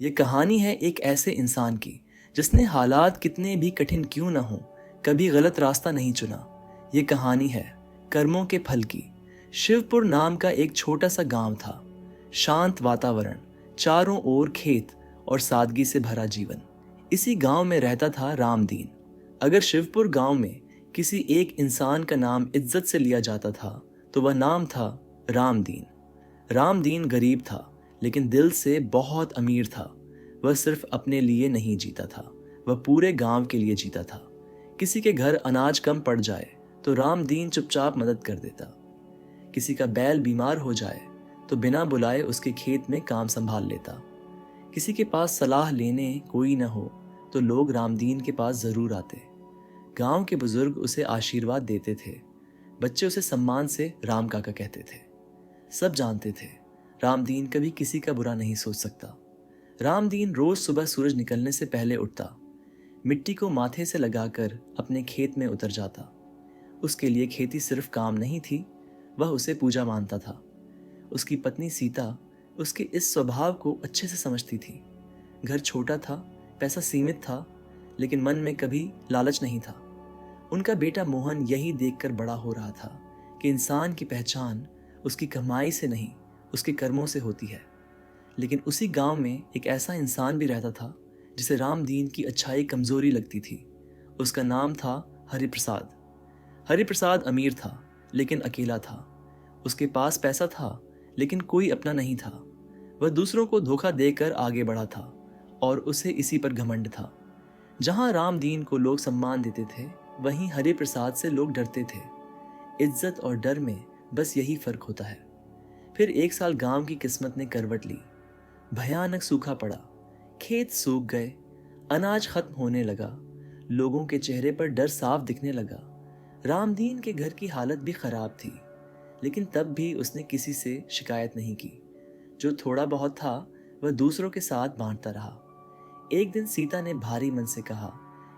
ये कहानी है एक ऐसे इंसान की जिसने हालात कितने भी कठिन क्यों न हो कभी गलत रास्ता नहीं चुना। ये कहानी है कर्मों के फल की। शिवपुर नाम का एक छोटा सा गांव था। शांत वातावरण, चारों ओर खेत और सादगी से भरा जीवन। इसी गांव में रहता था रामदीन। अगर शिवपुर गांव में किसी एक इंसान का नाम इज्जत से लिया जाता था तो वह नाम था रामदीन। रामदीन गरीब था लेकिन दिल से बहुत अमीर था। वह सिर्फ अपने लिए नहीं जीता था, वह पूरे गांव के लिए जीता था। किसी के घर अनाज कम पड़ जाए तो रामदीन चुपचाप मदद कर देता। किसी का बैल बीमार हो जाए तो बिना बुलाए उसके खेत में काम संभाल लेता। किसी के पास सलाह लेने कोई न हो तो लोग रामदीन के पास जरूर आते। गांव के बुजुर्ग उसे आशीर्वाद देते थे, बच्चे उसे सम्मान से राम काका कहते थे। सब जानते थे रामदीन कभी किसी का बुरा नहीं सोच सकता। रामदीन रोज सुबह सूरज निकलने से पहले उठता, मिट्टी को माथे से लगाकर अपने खेत में उतर जाता। उसके लिए खेती सिर्फ काम नहीं थी, वह उसे पूजा मानता था। उसकी पत्नी सीता उसके इस स्वभाव को अच्छे से समझती थी। घर छोटा था, पैसा सीमित था, लेकिन मन में कभी लालच नहीं था। उनका बेटा मोहन यही देखकर बड़ा हो रहा था कि इंसान की पहचान उसकी कमाई से नहीं, उसके कर्मों से होती है। लेकिन उसी गांव में एक ऐसा इंसान भी रहता था जिसे रामदीन की अच्छाई कमजोरी लगती थी। उसका नाम था हरिप्रसाद। हरिप्रसाद अमीर था लेकिन अकेला था। उसके पास पैसा था लेकिन कोई अपना नहीं था। वह दूसरों को धोखा देकर आगे बढ़ा था और उसे इसी पर घमंड था। जहां रामदीन को लोग सम्मान देते थे वहीं हरिप्रसाद से लोग डरते थे। इज्जत और डर में बस यही फर्क होता है। फिर एक साल गांव की किस्मत ने करवट ली। भयानक सूखा पड़ा, खेत सूख गए, अनाज खत्म होने लगा। लोगों के चेहरे पर डर साफ दिखने लगा। रामदीन के घर की हालत भी खराब थी, लेकिन तब भी उसने किसी से शिकायत नहीं की। जो थोड़ा बहुत था वह दूसरों के साथ बांटता रहा। एक दिन सीता ने भारी मन से कहा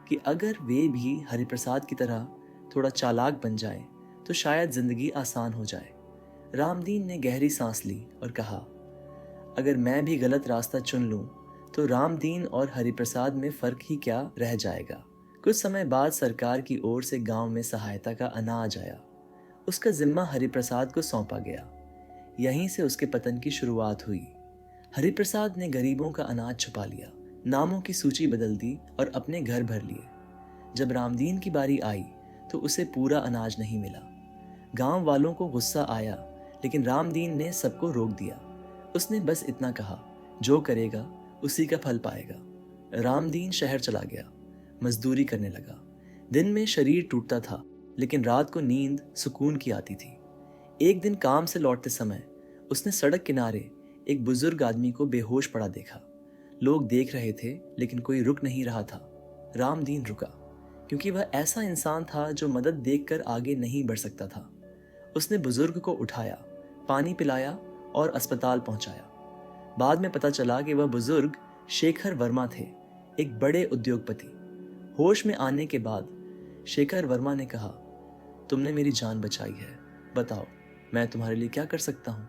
कि अगर वे भी हरिप्रसाद की तरह थोड़ा चालाक बन जाएं, तो शायद जिंदगी आसान हो जाए। रामदीन ने गहरी सांस ली और कहा, अगर मैं भी गलत रास्ता चुन लूं, तो रामदीन और हरिप्रसाद में फर्क ही क्या रह जाएगा। कुछ समय बाद सरकार की ओर से गांव में सहायता का अनाज आया। उसका जिम्मा हरिप्रसाद को सौंपा गया। यहीं से उसके पतन की शुरुआत हुई। हरिप्रसाद ने गरीबों का अनाज छुपा लिया, नामों की सूची बदल दी और अपने घर भर लिए। जब रामदीन की बारी आई तो उसे पूरा अनाज नहीं मिला। गांव वालों को गुस्सा आया, लेकिन रामदीन ने सबको रोक दिया। उसने बस इतना कहा, जो करेगा उसी का फल पाएगा। रामदीन शहर चला गया, मजदूरी करने लगा। दिन में शरीर टूटता था, लेकिन रात को नींद सुकून की आती थी। एक दिन काम से लौटते समय उसने सड़क किनारे एक बुजुर्ग आदमी को बेहोश पड़ा देखा। लोग देख रहे थे लेकिन कोई रुक नहीं रहा था। रामदीन रुका, क्योंकि वह ऐसा इंसान था जो मदद देखकर आगे नहीं बढ़ सकता था। उसने बुजुर्ग को उठाया, पानी पिलाया और अस्पताल पहुंचाया। बाद में पता चला कि वह बुजुर्ग शेखर वर्मा थे, एक बड़े उद्योगपति। होश में आने के बाद शेखर वर्मा ने कहा, तुमने मेरी जान बचाई है, बताओ मैं तुम्हारे लिए क्या कर सकता हूँ।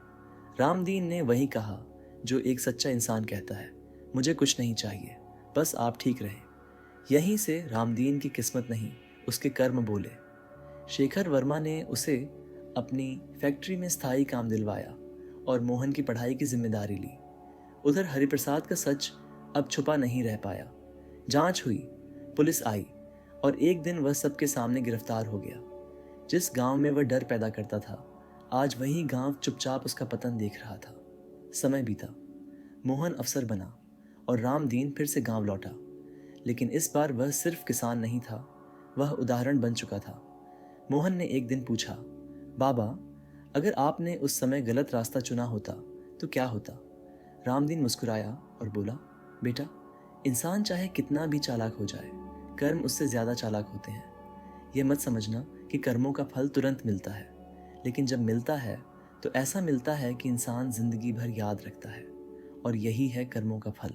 रामदीन ने वही कहा जो एक सच्चा इंसान कहता है, मुझे कुछ नहीं चाहिए, बस आप ठीक रहें। यहीं से रामदीन की किस्मत नहीं, उसके कर्म बोले। शेखर वर्मा ने उसे अपनी फैक्ट्री में स्थायी काम दिलवाया और मोहन की पढ़ाई की जिम्मेदारी ली। उधर हरिप्रसाद का सच अब छुपा नहीं रह पाया। जांच हुई, पुलिस आई और एक दिन वह सबके सामने गिरफ्तार हो गया। जिस गांव में वह डर पैदा करता था, आज वही गांव चुपचाप उसका पतन देख रहा था। समय बीता, मोहन अफसर बना और रामदीन फिर से गांव लौटा। लेकिन इस बार वह सिर्फ किसान नहीं था, वह उदाहरण बन चुका था। मोहन ने एक दिन पूछा, बाबा, अगर आपने उस समय गलत रास्ता चुना होता तो क्या होता। रामदीन मुस्कुराया और बोला, बेटा, इंसान चाहे कितना भी चालाक हो जाए, कर्म उससे ज्यादा चालाक होते हैं। यह मत समझना कि कर्मों का फल तुरंत मिलता है, लेकिन जब मिलता है तो ऐसा मिलता है कि इंसान जिंदगी भर याद रखता है। और यही है कर्मों का फल।